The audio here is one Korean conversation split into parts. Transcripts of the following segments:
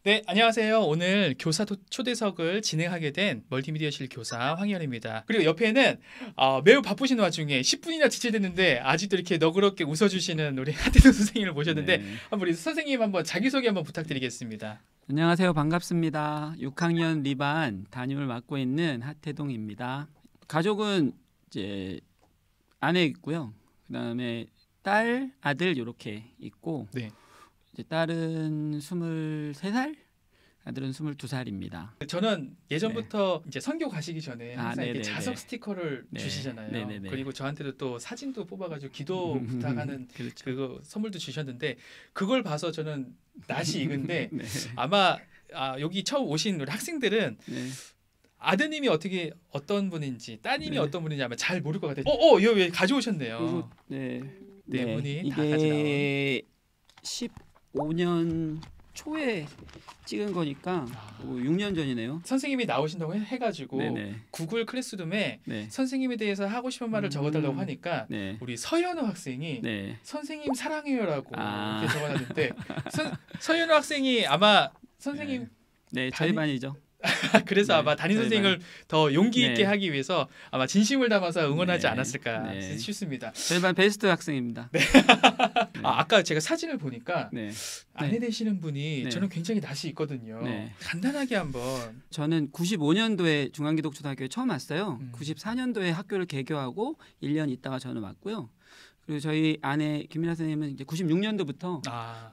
네, 안녕하세요. 오늘 교사 초대석을 진행하게 된 멀티미디어실 교사 황희연입니다. 그리고 옆에는 매우 바쁘신 와중에 10분이나 지체됐는데 아직도 이렇게 너그럽게 웃어주시는 우리 하태동 선생님을 모셨는데 네. 한번 우리 선생님 한번 자기소개 한번 부탁드리겠습니다. 안녕하세요. 반갑습니다. 6학년 리반 담임을 맡고 있는 하태동입니다. 가족은 이제 아내 있고요. 그다음에 딸, 아들 이렇게 있고 네. 이제 딸은 23살, 아들은 22살입니다. 저는 예전부터 이제 선교 가시기 전에 항상 이렇게 네네네. 자석 스티커를 네. 주시잖아요. 네네네. 그리고 저한테도 또 사진도 뽑아가지고 기도 부탁하는 그렇죠. 그거 선물도 주셨는데 그걸 봐서 저는 낯이 익은데 네. 아마 여기 처음 오신 우리 학생들은 네. 아드님이 어떤 분인지 따님이 네. 어떤 분인지 아마 잘 모를 것 같아요. 이거 왜 가져오셨네요. 그리고 네 분이 다 같이 이게 15년 초에 찍은 거니까 6년 전이네요. 선생님이 나오신다고 해가지고 네네. 구글 클래스룸에 네. 선생님에 대해서 하고 싶은 말을 적어달라고 하니까 네. 우리 서현우 학생이 네. 선생님 사랑해요라고 아. 이렇게 적어놨는데 서현우 학생이 아마 선생님 네, 저희 반이죠. 그래서 네, 아마 담임 저희 선생님을 더 용기 있게 네. 하기 위해서 아마 진심을 담아서 응원하지 네. 않았을까 네. 싶습니다. 저희 반 베스트 학생입니다. 네. 아까 제가 사진을 보니까 네. 아내 되시는 분이 네. 저는 굉장히 낯이 있거든요. 네. 간단하게 한번. 저는 95년도에 중앙기독초등학교에 처음 왔어요. 94년도에 학교를 개교하고 1년 있다가 저는 왔고요. 그리고 저희 아내 김민아 선생님은 이제 96년도부터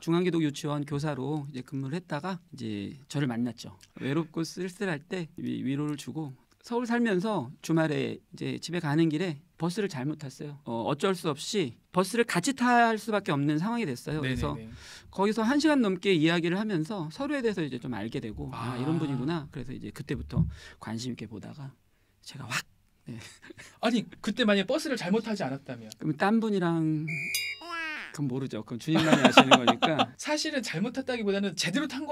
중앙기독 유치원 교사로 이제 근무를 했다가 이제 저를 만났죠. 외롭고 쓸쓸할 때 위로를 주고 서울 살면서 주말에 이제 집에 가는 길에 버스를 잘못 탔어요. 어쩔 수 없이 버스를 같이 탈 수밖에 없는 상황이 됐어요. 그래서 거기서 1시간 넘게 이야기를 하면서 서로에 대해서 이제 좀 알게 되고 이런 분이구나. 그래서 이제 그때부터 관심 있게 보다가 제가 확 아니 그때 만약 버스를 잘못 타지 않았다면 그럼 딴 분이랑 그건 모르죠. 그건 주님만이 아시는 거니까. 사실은 잘못 탔다기보다는 제대로 탄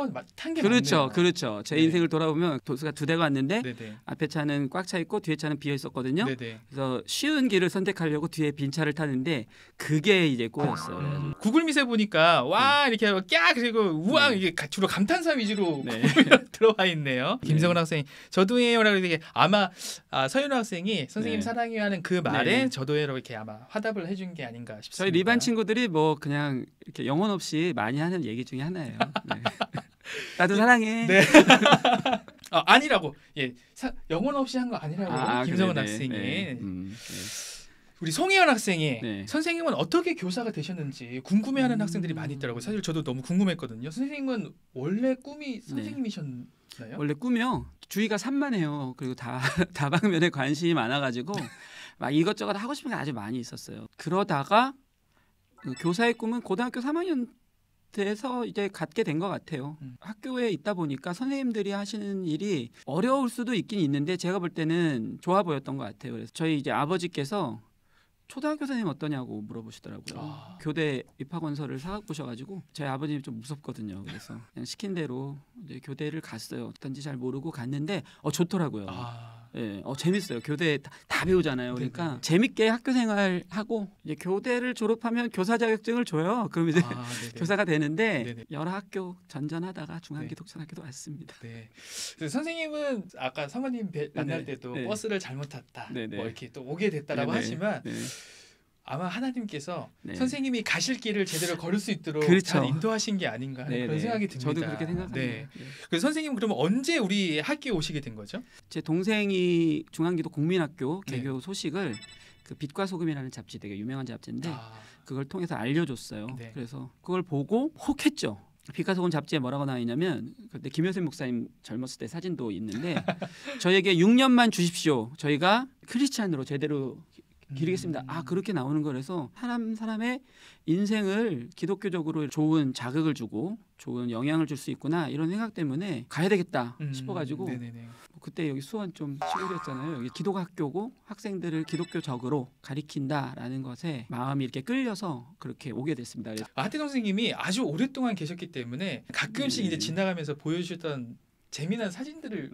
게 그렇죠, 맞네요. 그렇죠. 제 네. 인생을 돌아보면 도스가 2대가 왔는데 네네. 앞에 차는 꽉 차 있고 뒤에 차는 비어 있었거든요. 네네. 그래서 쉬운 길을 선택하려고 뒤에 빈 차를 타는데 그게 이제 꼬였어요. 그래가지고. 구글밋에 보니까 와 이렇게 하고 꺄 그리고 우왕 네. 이게 주로 감탄사 위주로 네. 들어와 있네요. 네. 김성은 학생 저도해요라고 이렇게 아마 서현우 학생이 선생님 네. 사랑해요 하는 그 말에 네. 저도해요 이렇게 아마 화답을 해준 게 아닌가 싶습니다. 저희 리반 친구들이 뭐 그냥 이렇게 영혼 없이 많이 하는 얘기 중에 하나예요. 네. 나도 사랑해. 네. 아니라고. 예. 영혼 없이 한 거 아니라고. 김성은 그래, 학생이. 네. 우리 송혜연 학생이 네. 선생님은 어떻게 교사가 되셨는지 궁금해하는 학생들이 많이 있더라고요. 사실 저도 너무 궁금했거든요. 선생님은 원래 꿈이 선생님이셨나요? 원래 꿈이요. 주위가 산만해요. 그리고 다방면에 관심이 많아가지고 막 이것저것 하고 싶은 게 아주 많이 있었어요. 그러다가 그 교사의 꿈은 고등학교 3학년 돼서 이제 갖게 된 것 같아요. 학교에 있다 보니까 선생님들이 하시는 일이 어려울 수도 있긴 있는데 제가 볼 때는 좋아 보였던 것 같아요. 그래서 저희 이제 아버지께서 초등학교 선생님 어떠냐고 물어보시더라고요. 교대 입학원서를 사갖고 오셔가지고 저희 아버님이 좀 무섭거든요. 그래서 그냥 시킨 대로 이제 교대를 갔어요. 어떤지 잘 모르고 갔는데 좋더라고요. 예, 재밌어요. 교대 다 배우잖아요. 그러니까 네네. 재밌게 학교 생활하고 이제 교대를 졸업하면 교사 자격증을 줘요. 그럼 이제 교사가 되는데 네네. 여러 학교 전전하다가 중앙기독초등학교도 왔습니다. 네. 그래서 선생님은 아까 성원님 만날 때도 네. 버스를 잘못 탔다. 네네. 뭐 이렇게 또 오게 됐다라고 네네. 하지만 네. 아마 하나님께서 네. 선생님이 가실 길을 제대로 걸을 수 있도록 그렇죠. 잘 인도하신 게 아닌가 하는 그런 네네. 생각이 듭니다. 저도 그렇게 생각합니다. 네. 네. 그래서 선생님은 그러면 언제 우리 학교에 오시게 된 거죠? 제 동생이 중앙기독 국민학교 네. 개교 소식을 그 빛과 소금이라는 잡지 되게 유명한 잡지인데 그걸 통해서 알려줬어요. 네. 그래서 그걸 보고 혹했죠. 빛과 소금 잡지에 뭐라고 나와 있냐면 그때 김효생 목사님 젊었을 때 사진도 있는데 저에게 6년만 주십시오. 저희가 크리스찬으로 제대로 기르겠습니다. 그렇게 나오는 거라서 사람의 인생을 기독교적으로 좋은 자극을 주고 좋은 영향을 줄 수 있구나 이런 생각 때문에 가야 되겠다 싶어가지고 그때 여기 수원 좀 시골이었잖아요. 여기 기독학교고 학생들을 기독교적으로 가리킨다라는 것에 마음이 이렇게 끌려서 그렇게 오게 됐습니다. 하태동 선생님이 아주 오랫동안 계셨기 때문에 가끔씩 네. 이제 지나가면서 보여주셨던 재미난 사진들을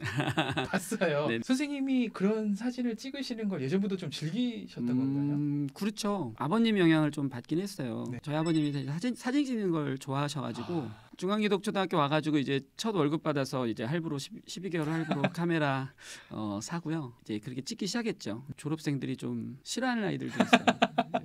봤어요. 네. 선생님이 그런 사진을 찍으시는 걸 예전부터 좀 즐기셨던 건가요? 그렇죠. 아버님 영향을 좀 받긴 했어요. 네. 저희 아버님이 사진 찍는 걸 좋아하셔가지고 중앙기독초등학교 와가지고 이제 첫 월급 받아서 이제 할부로 12개월 할부로 카메라 사고요. 이제 그렇게 찍기 시작했죠. 졸업생들이 좀 싫어하는 아이들도 있어요.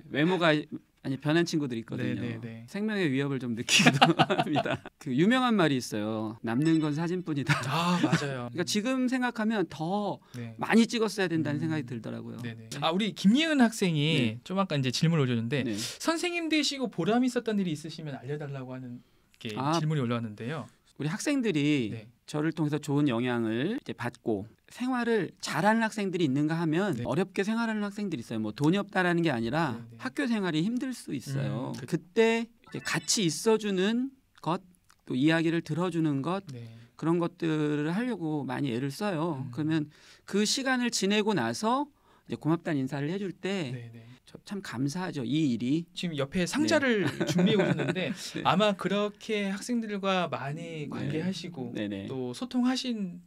외모가 아니 변한 친구들이 있거든요. 네네네. 생명의 위협을 좀 느끼기도 합니다. 그 유명한 말이 있어요. 남는 건 사진뿐이다. 아 맞아요. 그러니까 지금 생각하면 더 네. 많이 찍었어야 된다는 생각이 들더라고요. 네네. 아 우리 김예은 학생이 네. 좀 아까 이제 질문을 올렸는데 네. 선생님 되시고 보람 있었던 일이 있으시면 알려달라고 하는 게 질문이 올라왔는데요. 우리 학생들이 네. 저를 통해서 좋은 영향을 이제 받고 생활을 잘하는 학생들이 있는가 하면 네. 어렵게 생활하는 학생들이 있어요. 뭐 돈이 없다라는 게 아니라 네, 네. 학교 생활이 힘들 수 있어요. 그- 그때 이제 같이 있어주는 것, 또 이야기를 들어주는 것 네. 그런 것들을 하려고 많이 애를 써요. 그러면 그 시간을 지내고 나서 이제 고맙다는 인사를 해줄 때 네네. 참 감사하죠. 이 일이. 지금 옆에 상자를 준비해 오셨는데 네. 아마 그렇게 학생들과 많이 관계하시고 네네. 또 소통하신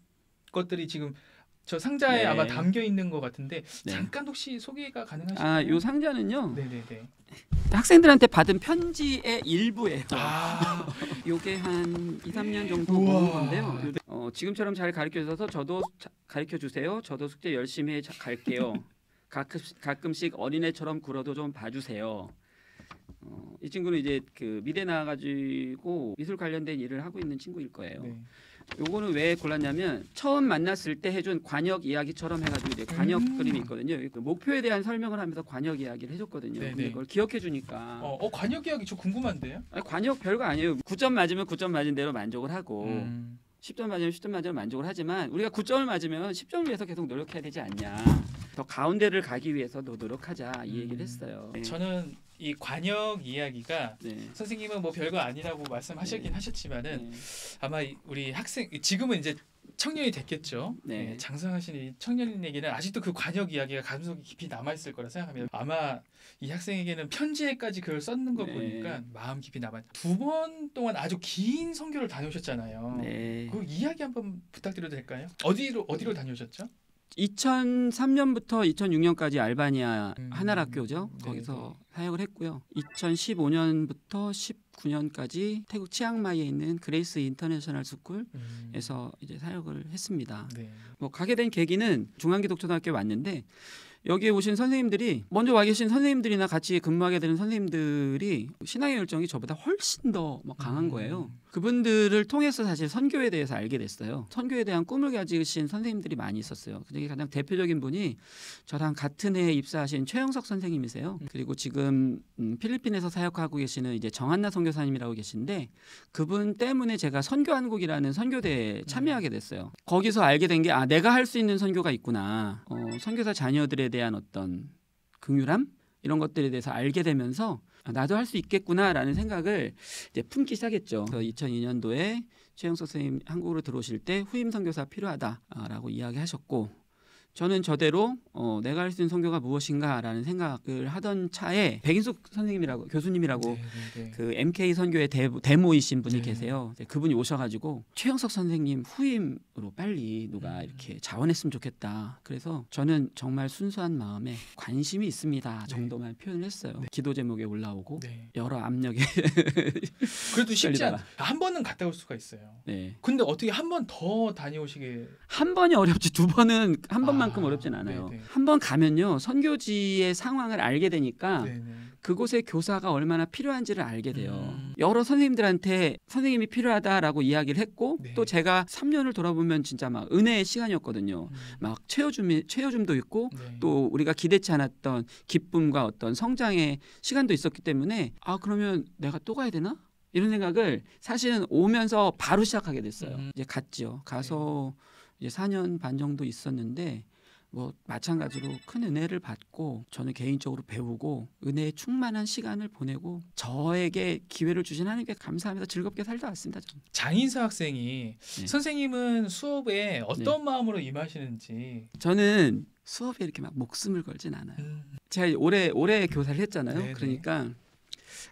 것들이 지금 저 상자에 네. 아마 담겨 있는 것 같은데 네. 잠깐 혹시 소개가 가능하실까요? 요 상자는요. 네네네. 학생들한테 받은 편지의 일부예요. 아, 요게 한 2, 3년 정도 우와. 모은 건데요. 지금처럼 잘 가르쳐 주셔서 저도 가르쳐 주세요. 저도 숙제 열심히 갈게요. 가끔씩 어린애처럼 굴어도 좀 봐주세요. 이 친구는 이제 그 미대 나와가지고 미술 관련된 일을 하고 있는 친구일 거예요. 네. 요거는 왜 골랐냐면 처음 만났을 때 해준 관역 이야기처럼 해가지고 이제 관역 그림이 있거든요. 그 목표에 대한 설명을 하면서 관역 이야기를 해줬거든요. 네네. 근데 그걸 기억해 주니까 관역 이야기 저 궁금한데요? 관역 별거 아니에요. 9점 맞으면 9점 맞은 대로 만족을 하고 10점 맞으면 10점 맞으면 만족을 하지만 우리가 9점을 맞으면 10점을 위해서 계속 노력해야 되지 않냐. 더 가운데를 가기 위해서도 노력하자 이 얘기를 했어요. 네. 저는 이 관역 이야기가 네. 선생님은 뭐 별거 아니라고 말씀하셨긴 네. 하셨지만은 네. 아마 우리 학생 지금은 이제 청년이 됐겠죠. 네. 네, 장성하신 이 청년에게는 아직도 그 관역 이야기가 가슴속에 깊이 남아 있을 거라 생각합니다. 아마 이 학생에게는 편지에까지 그걸 썼는 거 네. 보니까 마음 깊이 남아. 2번 동안 아주 긴 선교를 다녀오셨잖아요. 네. 그 이야기 한번 부탁드려도 될까요? 어디로 다녀오셨죠? 2003년부터 2006년까지 알바니아 하나학교죠. 네, 거기서 사역을 했고요. 2015년부터 19년까지 태국 치앙마이에 있는 그레이스 인터내셔널 스쿨에서 이제 사역을 했습니다. 네. 뭐 가게 된 계기는 중앙기독초등학교에 왔는데 여기에 오신 선생님들이 먼저 와 계신 선생님들이나 같이 근무하게 되는 선생님들이 신앙의 열정이 저보다 훨씬 더 강한 거예요. 그분들을 통해서 사실 선교에 대해서 알게 됐어요. 선교에 대한 꿈을 가지신 선생님들이 많이 있었어요. 그중에 가장 대표적인 분이 저랑 같은 해에 입사하신 최영석 선생님이세요. 그리고 지금 필리핀에서 사역하고 계시는 이제 정한나 선교사님이라고 계신데 그분 때문에 제가 선교한국이라는 선교대에 참여하게 됐어요. 거기서 알게 된 게 내가 할 수 있는 선교가 있구나. 선교사 자녀들에 대한 어떤 긍휼함 이런 것들에 대해서 알게 되면서 나도 할 수 있겠구나라는 생각을 이제 품기 시작했죠. 2002년도에 최영석 선생님 한국으로 들어오실 때 후임 선교사 필요하다라고 이야기하셨고 저는 저대로 내가 할 수 있는 선교가 무엇인가라는 생각을 하던 차에 백인숙 선생님이라고 교수님이라고 그 MK 선교의 대모이신 분이 계세요. 그분이 오셔가지고 최영석 선생님 후임으로 빨리 누가 이렇게 자원했으면 좋겠다. 그래서 저는 정말 순수한 마음에 관심이 있습니다 정도만 표현을 했어요. 기도 제목에 올라오고 여러 압력에 그래도 쉽지 시달리다가. 않아. 한 번은 갔다 올 수가 있어요. 네. 근데 어떻게 한 번 더 다녀오시게? 한 번이 어렵지 두 번은 한 번만큼 어렵진 않아요. 네네. 한 번 가면요 선교지의 상황을 알게 되니까 네네. 그곳에 교사가 얼마나 필요한지를 알게 돼요. 여러 선생님들한테 선생님이 필요하다라고 이야기를 했고 네. 또 제가 3년을 돌아보면 진짜 막 은혜의 시간이었거든요. 막 채워줌도 있고 네. 또 우리가 기대치 않았던 기쁨과 어떤 성장의 시간도 있었기 때문에 그러면 내가 또 가야 되나? 이런 생각을 사실은 오면서 바로 시작하게 됐어요. 이제 갔죠. 가서 이제 4년 반 정도 있었는데 뭐 마찬가지로 큰 은혜를 받고 저는 개인적으로 배우고 은혜에 충만한 시간을 보내고 저에게 기회를 주신 하나님께 감사하면서 즐겁게 살다 왔습니다. 저는. 장인사 학생이 네. 선생님은 수업에 어떤 마음으로 임하시는지. 저는 수업에 이렇게 막 목숨을 걸진 않아요. 제가 오래 교사를 했잖아요. 네네. 그러니까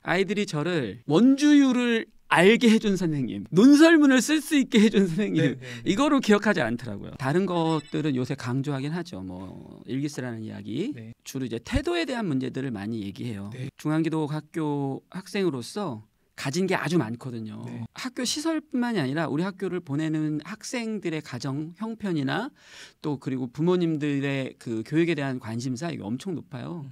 아이들이 저를 원주율을 알게 해준 선생님, 논설문을 쓸 수 있게 해준 선생님, 네, 네. 이거로 기억하지 않더라고요. 다른 것들은 요새 강조하긴 하죠. 뭐 일기 쓰라는 이야기, 네. 주로 이제 태도에 대한 문제들을 많이 얘기해요. 네. 중앙기독학교 학생으로서 가진 게 아주 많거든요. 네. 학교 시설뿐만이 아니라 우리 학교를 보내는 학생들의 가정 형편이나 또 그리고 부모님들의 그 교육에 대한 관심사 이게 엄청 높아요.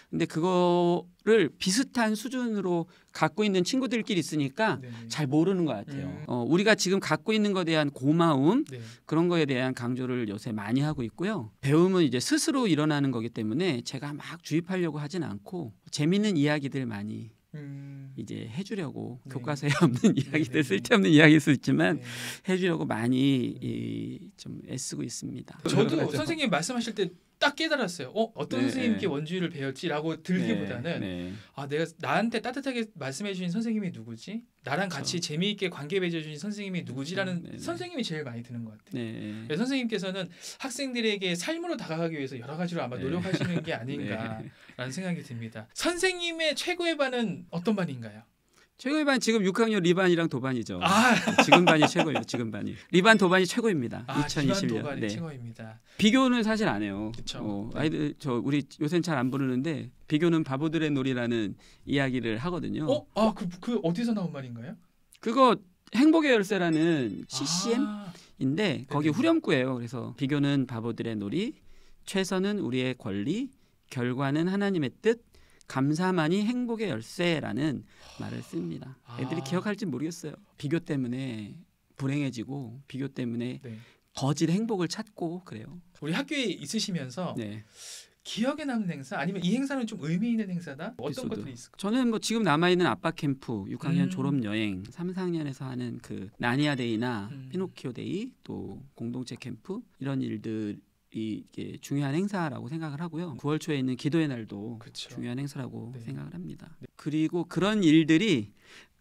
근데 그거를 비슷한 수준으로 갖고 있는 친구들끼리 있으니까 네, 네. 잘 모르는 것 같아요. 우리가 지금 갖고 있는 것에 대한 고마움 네. 그런 거에 대한 강조를 요새 많이 하고 있고요. 배움은 이제 스스로 일어나는 거기 때문에 제가 막 주입하려고 하진 않고 재밌는 이야기들 많이 이제 해주려고 네. 교과서에 없는 이야기들 네. 쓸데없는 이야기일 수 있지만 네. 해주려고 많이 좀 애쓰고 있습니다. 저도 그래서- 선생님 말씀하실 때 딱 깨달았어요. 어떤 네, 선생님께 네. 원주의를 배웠지라고 들기보다는 네. 아 내가 나한테 따뜻하게 말씀해 주신 선생님이 누구지? 나랑 같이 재미있게 관계 맺어 주신 선생님이 누구지라는 네, 네. 선생님이 제일 많이 드는 것 같아요. 네. 그래서 선생님께서는 학생들에게 삶으로 다가가기 위해서 여러 가지로 아마 네. 노력하시는 게 아닌가라는 생각이 듭니다. 선생님의 최고의 반은 어떤 반인가요? 최고의 반 지금 6학년 리반이랑 도반이죠. 아, 지금 반이 최고예요. 지금 반이. 리반 도반이 최고입니다. 기반 2021년. 도반이 네. 최고입니다. 비교는 사실 안 해요. 그쵸. 네. 아이들 저 우리 요새는 잘 안 부르는데 비교는 바보들의 놀이라는 이야기를 하거든요. 그 어디서 나온 말인가요? 그거 행복의 열쇠라는 CCM인데 아, 거기 네네. 후렴구예요. 그래서 비교는 바보들의 놀이, 최선은 우리의 권리, 결과는 하나님의 뜻, 감사만이 행복의 열쇠라는 말을 씁니다. 애들이 아. 기억할지 모르겠어요. 비교 때문에 불행해지고 비교 때문에 네. 거짓 행복을 찾고 그래요. 우리 학교에 있으시면서 네. 기억에 남는 행사 아니면 이 행사는 좀 의미 있는 행사다? 어떤 에피소드. 것들이 있을까요? 저는 뭐 지금 남아 있는 아빠 캠프, 6학년 음. 졸업 여행, 3, 4학년에서 하는 그 나니아 데이나 음. 피노키오 데이, 또 공동체 캠프 이런 일들이 이게 중요한 행사라고 생각을 하고요. 9월 초에 있는 기도의 날도 그렇죠. 중요한 행사라고 네. 생각을 합니다. 그리고 그런 일들이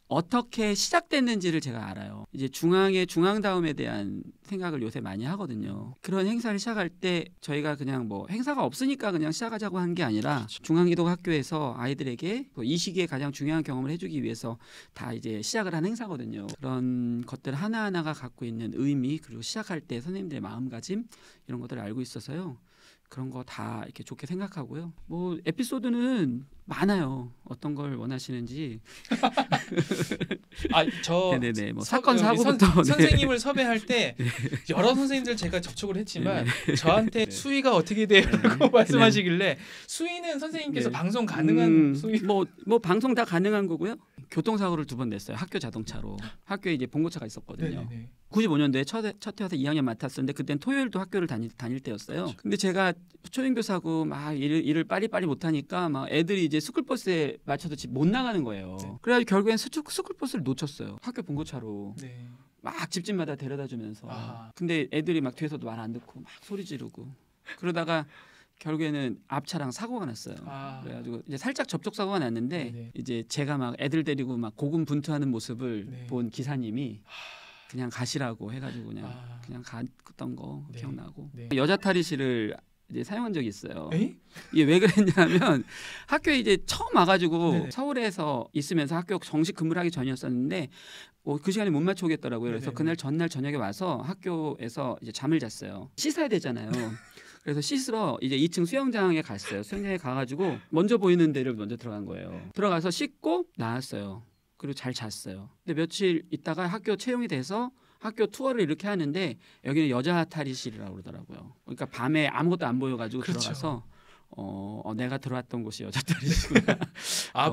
어떻게 시작됐는지를 제가 알아요. 이제 중앙다움에 대한 생각을 요새 많이 하거든요. 그런 행사를 시작할 때 저희가 그냥 뭐 행사가 없으니까 그냥 시작하자고 한 게 아니라 중앙기독학교에서 아이들에게 이 시기에 가장 중요한 경험을 해주기 위해서 다 이제 시작을 한 행사거든요. 그런 것들 하나하나가 갖고 있는 의미 그리고 시작할 때 선생님들의 마음가짐 이런 것들을 알고 있어서요. 그런 거 다 이렇게 좋게 생각하고요. 뭐 에피소드는 많아요. 어떤 걸 원하시는지. 네네네. 뭐 사건 사고부터. 선생님을 섭외할 때 여러 선생님들 제가 접촉을 했지만 저한테 수위가 어떻게 돼요라고 말씀하시길래 수위는 선생님께서 네. 방송 가능한 수위. 뭐 방송 다 가능한 거고요. 교통사고를 2번 냈어요. 학교 자동차로. 학교에 이제 봉고차가 있었거든요. 네네네. 95년도에 첫 해와서 2학년 맡았었는데 그땐 토요일도 학교를 다닐 때였어요. 근데 제가 초등교사고 막 일을 빠리빠리 못하니까 막 애들이 이제 스쿨버스에 맞춰서 집 못 나가는 거예요. 네. 그래가지고 결국엔 스쿨버스를 놓쳤어요. 학교 봉고차로. 네. 막 집집마다 데려다 주면서. 아. 근데 애들이 막 뒤에서도 말 안 듣고 막 소리 지르고. 그러다가 결국에는 앞차랑 사고가 났어요. 아. 그래가지고 이제 살짝 접촉 사고가 났는데 네네. 이제 제가 막 애들 데리고 막 고군분투하는 모습을 네. 본 기사님이 그냥 가시라고 해가지고 그냥 갔던 거 네. 기억나고 네. 여자 탈의실을 이제 사용한 적이 있어요. 에이? 이게 왜 그랬냐면 학교에 이제 처음 와가지고 네네. 서울에서 있으면서 학교 정식 근무를 하기 전이었었는데 그 시간에 못 맞춰 오겠더라고요. 그래서 네네네. 그날 전날 저녁에 와서 학교에서 이제 잠을 잤어요. 씻어야 되잖아요. 그래서 씻으러 이제 2층 수영장에 갔어요. 수영장에 가가지고 먼저 보이는 데를 먼저 들어간 거예요. 들어가서 씻고 나왔어요. 그리고 잘 잤어요. 근데 며칠 있다가 학교 채용이 돼서 학교 투어를 이렇게 하는데 여기는 여자 탈의실이라고 그러더라고요. 그러니까 밤에 아무것도 안 보여가지고 그렇죠. 들어가서 내가 들어왔던 곳이 여자 탈의실이구나.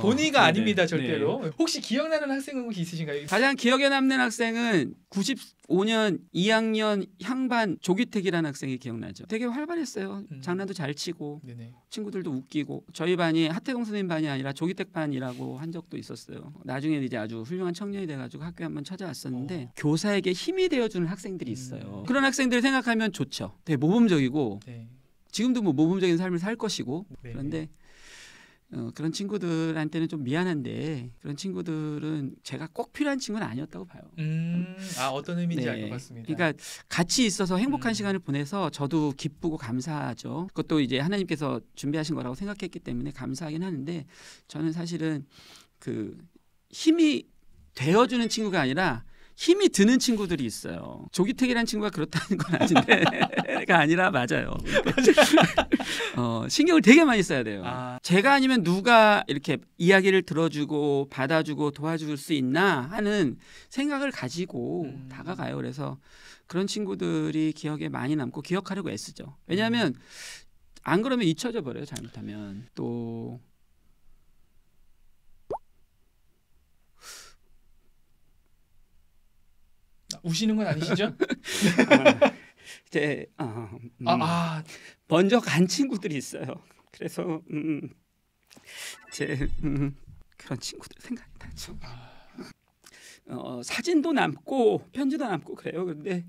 본의가 네네. 아닙니다 절대로. 혹시 기억나는 학생은 혹시 있으신가요? 가장 기억에 남는 학생은 95년 2학년 향반 조기택이라는 학생이 기억나죠. 되게 활발했어요. 장난도 잘 치고 네네. 친구들도 웃기고 저희 반이 하태동 선생님 반이 아니라 조기택 반이라고 한 적도 있었어요. 나중에 이제 아주 훌륭한 청년이 돼가지고 학교에 한번 찾아왔었는데 교사에게 힘이 되어주는 학생들이 있어요. 그런 학생들 생각하면 좋죠. 되게 모범적이고 네. 지금도 뭐 모범적인 삶을 살 것이고 네. 그런데 그런 친구들한테는 좀 미안한데 그런 친구들은 제가 꼭 필요한 친구는 아니었다고 봐요. 어떤 의미인지 네. 알 것 같습니다. 그러니까 같이 있어서 행복한 음. 시간을 보내서 저도 기쁘고 감사하죠. 그것도 이제 하나님께서 준비하신 거라고 생각했기 때문에 감사하긴 하는데 저는 사실은 그 힘이 되어주는 친구가 아니라 힘이 드는 친구들이 있어요. 조기택이라는 친구가 그렇다는 건 아닌데가 아니라 맞아요. 신경을 되게 많이 써야 돼요. 제가 아니면 누가 이렇게 이야기를 들어주고 받아주고 도와줄 수 있나 하는 생각을 가지고 다가가요. 그래서 그런 친구들이 기억에 많이 남고 기억하려고 애쓰죠. 왜냐하면 안 그러면 잊혀져 버려요. 잘못하면. 또 우시는 건 아니시죠? 이제 아, 먼저 간 친구들이 있어요. 그래서 제 그런 친구들 생각이 나죠. 사진도 남고 편지도 남고 그래요. 근데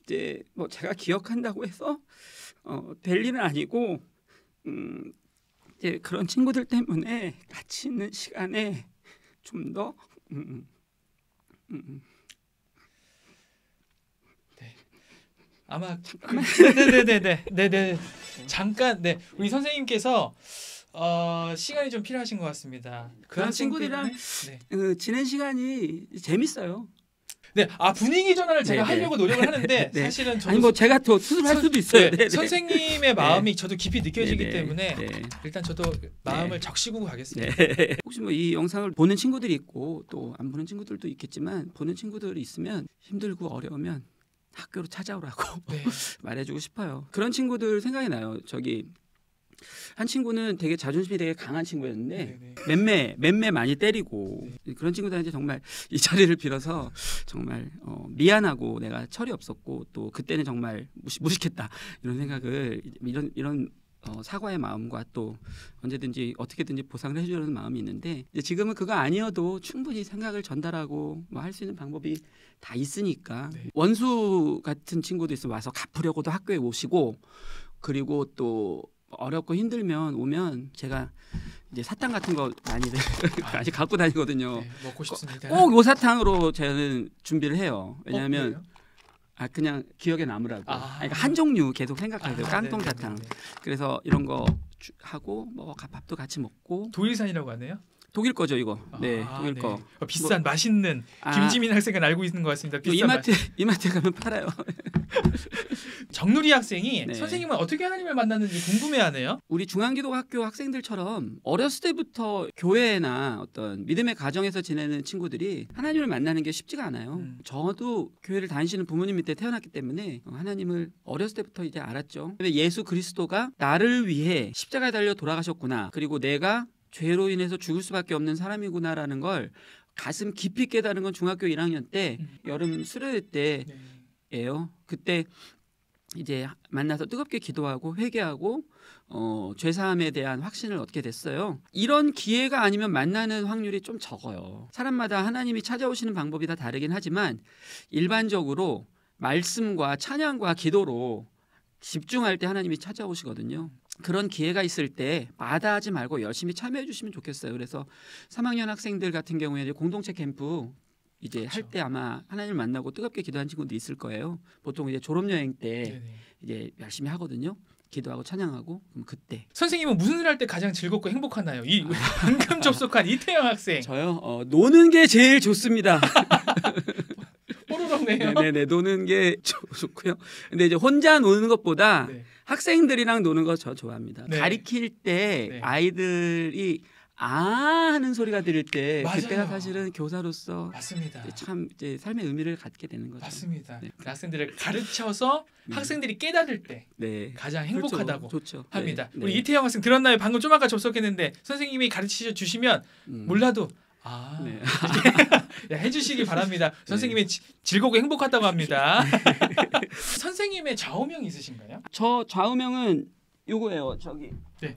이제 뭐 제가 기억한다고 해서 될 일은 아니고 이제 그런 친구들 때문에 같이 있는 시간에 좀 더 아마 네네네 잠깐 네 우리 선생님께서 시간이 좀 필요하신 것 같습니다. 그런 학생 친구들이랑 때문에? 지낸 시간이 재밌어요. 네, 분위기 전환을 제가 네네. 하려고 노력을 하는데 네. 사실은 저도 아니 뭐 제가 더 수습할 수도 있어요. 네, 선생님의 마음이 저도 깊이 느껴지기 네네. 때문에 네. 일단 저도 마음을 적시고 가겠습니다. 네. 혹시 뭐 이 영상을 보는 친구들이 있고 또 안 보는 친구들도 있겠지만 보는 친구들이 있으면 힘들고 어려우면 학교로 찾아오라고 네. 말해주고 싶어요. 그런 친구들 생각이 나요. 저기 한 친구는 되게 자존심이 되게 강한 친구였는데 맴매 많이 때리고 그런 친구들한테 정말 이 자리를 빌어서 정말 미안하고 내가 철이 없었고 또 그때는 정말 무식했다 이런 생각을 이런 사과의 마음과 또 언제든지 어떻게든지 보상을 해주려는 마음이 있는데 이제 지금은 그거 아니어도 충분히 생각을 전달하고 뭐 할 수 있는 방법이 다 있으니까 원수 같은 친구도 있으면 와서 갚으려고도 학교에 오시고 그리고 또 어렵고 힘들면 오면 제가 이제 사탕 같은 거 많이들 아직 갖고 다니거든요. 네, 먹고 싶습니다. 꼭 요 사탕으로 저는 준비를 해요. 왜냐하면 왜요? 그냥 기억에 남으라고. 아. 그러니까 한 종류 계속 생각해야 돼요. 깡통 네네네네. 사탕. 그래서 이런 거 하고 뭐 밥도 같이 먹고. 도일산이라고 하네요. 독일 거죠 이거. 네, 아, 독일 네. 거. 비싼 맛있는 김지민 학생은 알고 있는 것 같습니다. 비싼 이마트에 가면 팔아요. 정누리 학생이 네. 선생님은 어떻게 하나님을 만났는지 궁금해하네요. 우리 중앙기독학교 학생들처럼 어렸을 때부터 교회나 어떤 믿음의 가정에서 지내는 친구들이 하나님을 만나는 게 쉽지가 않아요. 저도 교회를 다니시는 부모님 밑에 태어났기 때문에 하나님을 어렸을 때부터 이제 알았죠. 근데 예수 그리스도가 나를 위해 십자가에 달려 돌아가셨구나. 그리고 내가 죄로 인해서 죽을 수밖에 없는 사람이구나라는 걸 가슴 깊이 깨달은 건 중학교 1학년 때 여름 수련회 때예요. 그때 이제 만나서 뜨겁게 기도하고 회개하고 죄사함에 대한 확신을 얻게 됐어요. 이런 기회가 아니면 만나는 확률이 좀 적어요. 사람마다 하나님이 찾아오시는 방법이 다 다르긴 하지만 일반적으로 말씀과 찬양과 기도로 집중할 때 하나님이 찾아오시거든요. 그런 기회가 있을 때 마다하지 말고 열심히 참여해 주시면 좋겠어요. 그래서 3학년 학생들 같은 경우에 이제 공동체 캠프 이제 할 때 아마 하나님을 만나고 뜨겁게 기도한 친구도 있을 거예요. 보통 이제 졸업 여행 때 이제 열심히 하거든요. 기도하고 찬양하고 그럼 그때 선생님은 무슨 일 할 때 가장 즐겁고 행복하나요? 이 방금 접속한 이태영 학생. 저요 노는 게 제일 좋습니다. 뽀로로네요. 네네 노는 게 좋고요. 근데 이제 혼자 노는 것보다 학생들이랑 노는 거 저 좋아합니다. 네. 가리킬 때 아이들이 하는 소리가 들릴 때 맞아요. 그때가 사실은 교사로서 맞습니다. 참 이제 삶의 의미를 갖게 되는 거죠. 맞습니다. 네. 학생들을 가르쳐서 학생들이 깨달을 때 네. 가장 행복하다고 좋죠. 합니다. 네. 우리 이태영 학생 들었나요? 방금 좀 아까 접속했는데 선생님이 가르쳐 주시면 몰라도 네. 해주시기 바랍니다. 선생님이 즐겁고 행복하다고 합니다. 선생님의 좌우명 있으신가요? 저 좌우명은 요거예요. 저기. 네.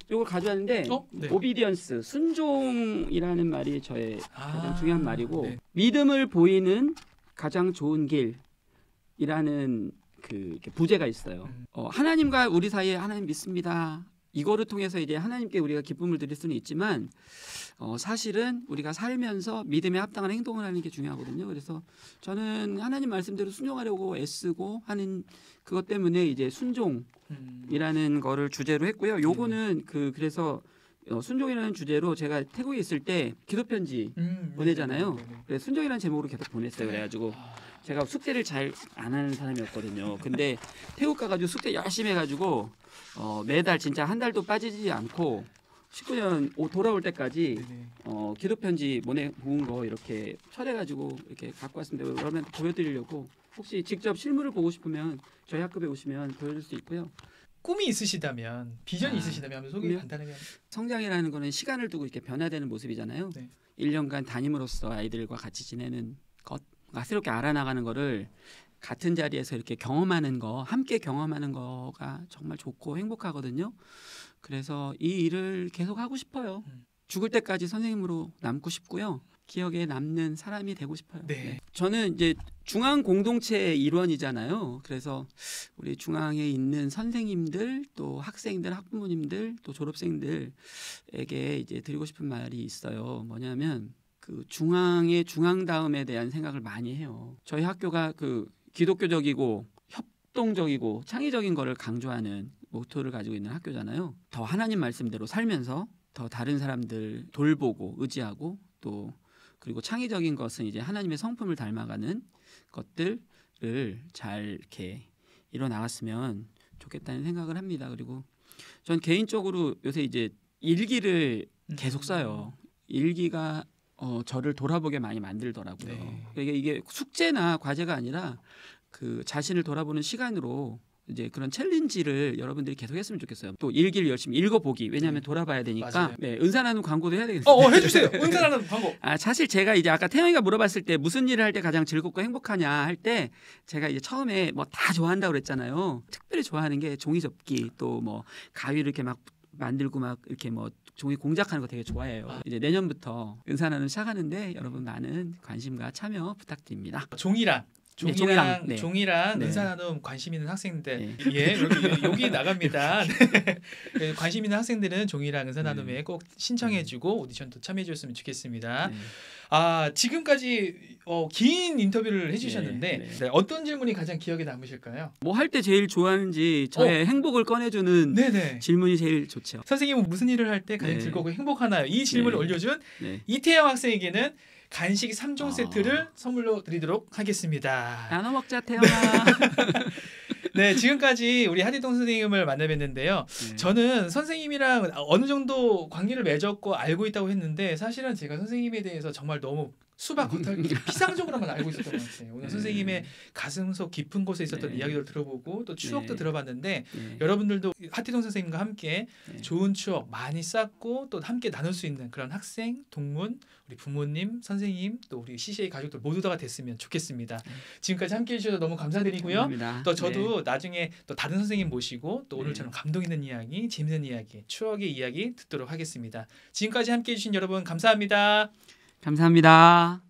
요걸 가져왔는데 네. 오비디언스 순종이라는 말이 저의 가장 중요한 말이고 네. 믿음을 보이는 가장 좋은 길이라는 그 부제가 있어요. 하나님과 우리 사이에 하나님 믿습니다. 이거를 통해서 이제 하나님께 우리가 기쁨을 드릴 수는 있지만 사실은 우리가 살면서 믿음에 합당한 행동을 하는 게 중요하거든요. 그래서 저는 하나님 말씀대로 순종하려고 애쓰고 하는 그것 때문에 이제 순종이라는 거를 주제로 했고요. 요거는 그래서 순종이라는 주제로 제가 태국에 있을 때 기도 편지 보내잖아요. 그래서 순종이라는 제목으로 계속 보냈어요. 그래가지고 제가 숙제를 잘 안 하는 사람이었거든요. 근데 태국 가가지고 숙제 열심히 해가지고 매달 진짜 한 달도 빠지지 않고 19년 돌아올 때까지 기도 편지 모은 거 이렇게 철해가지고 이렇게 갖고 왔습니다. 여러분한테 보여드리려고 혹시 직접 실물을 보고 싶으면 저희 학급에 오시면 보여줄 수 있고요. 꿈이 있으시다면 비전이 있으시다면 한번 소개 간단하게. 성장이라는 거는 시간을 두고 이렇게 변화되는 모습이잖아요. 네. 1년간 담임으로서 아이들과 같이 지내는 것, 새롭게 알아나가는 거를 같은 자리에서 이렇게 경험하는 거, 함께 경험하는 거가 정말 좋고 행복하거든요. 그래서 이 일을 계속 하고 싶어요. 죽을 때까지 선생님으로 남고 싶고요. 기억에 남는 사람이 되고 싶어요. 네. 저는 이제 중앙 공동체의 일원이잖아요. 그래서 우리 중앙에 있는 선생님들, 또 학생들, 학부모님들, 또 졸업생들에게 이제 드리고 싶은 말이 있어요. 뭐냐면 그 중앙의 중앙다움에 대한 생각을 많이 해요. 저희 학교가 그 기독교적이고 협동적이고 창의적인 거를 강조하는 모토를 가지고 있는 학교잖아요. 더 하나님 말씀대로 살면서 더 다른 사람들 돌보고 의지하고 또 그리고 창의적인 것은 이제 하나님의 성품을 닮아가는 것들을 잘 이렇게 이뤄나갔으면 좋겠다는 생각을 합니다. 그리고 전 개인적으로 요새 이제 일기를 계속 써요. 일기가 저를 돌아보게 많이 만들더라고요. 네. 이게 숙제나 과제가 아니라 그 자신을 돌아보는 시간으로 이제 그런 챌린지를 여러분들이 계속 했으면 좋겠어요. 또 일기를 열심히 읽어보기. 왜냐하면 돌아봐야 되니까. 맞아요. 네, 은사 나눔 광고도 해야 되겠어요. 해주세요. 은사 나눔 광고. 사실 제가 이제 아까 태영이가 물어봤을 때 무슨 일을 할 때 가장 즐겁고 행복하냐 할 때 제가 이제 처음에 뭐 다 좋아한다고 그랬잖아요. 특별히 좋아하는 게 종이 접기 또 뭐 가위를 이렇게 막 만들고 막 이렇게 뭐 종이 공작하는 거 되게 좋아해요. 이제 내년부터 은사 나눔 시작하는데 여러분 많은 관심과 참여 부탁드립니다. 종이랑 네. 네. 은사 나눔 관심 있는 학생들 네. 예 여기 나갑니다. 네. 관심 있는 학생들은 종이랑 은사 나눔에 꼭 신청해주고 오디션도 참여해줬으면 좋겠습니다. 네. 지금까지 긴 인터뷰를 해주셨는데 네. 네, 어떤 질문이 가장 기억에 남으실까요? 뭐 할 때 제일 좋아하는지 저의 행복을 꺼내주는 네네. 질문이 제일 좋죠. 선생님은 무슨 일을 할 때 가장 네. 즐겁고 행복하나요? 이 질문을 네. 올려준 네. 이태영 학생에게는 간식 3종 세트를 선물로 드리도록 하겠습니다. 나눠 먹자 태영아. 네, 지금까지 우리 하디동 선생님을 만나뵀는데요. 네. 저는 선생님이랑 어느 정도 관계를 맺었고 알고 있다고 했는데 사실은 제가 선생님에 대해서 정말 너무 수박 겉핥기 피상적으로만 알고 있었던 것 같아요. 오늘 선생님의 가슴속 깊은 곳에 있었던 네. 이야기를 들어보고 또 추억도 네. 들어봤는데 네. 여러분들도 하디동 선생님과 함께 네. 좋은 추억 많이 쌓고 또 함께 나눌 수 있는 그런 학생, 동문, 우리 부모님, 선생님 또 우리 CCA 가족들 모두 다가 됐으면 좋겠습니다. 지금까지 함께해 주셔서 너무 감사드리고요. 감사합니다. 또 저도 나중에 또 다른 선생님 모시고 또 오늘처럼 감동 있는 이야기, 재밌는 이야기, 추억의 이야기 듣도록 하겠습니다. 지금까지 함께해 주신 여러분 감사합니다. 감사합니다.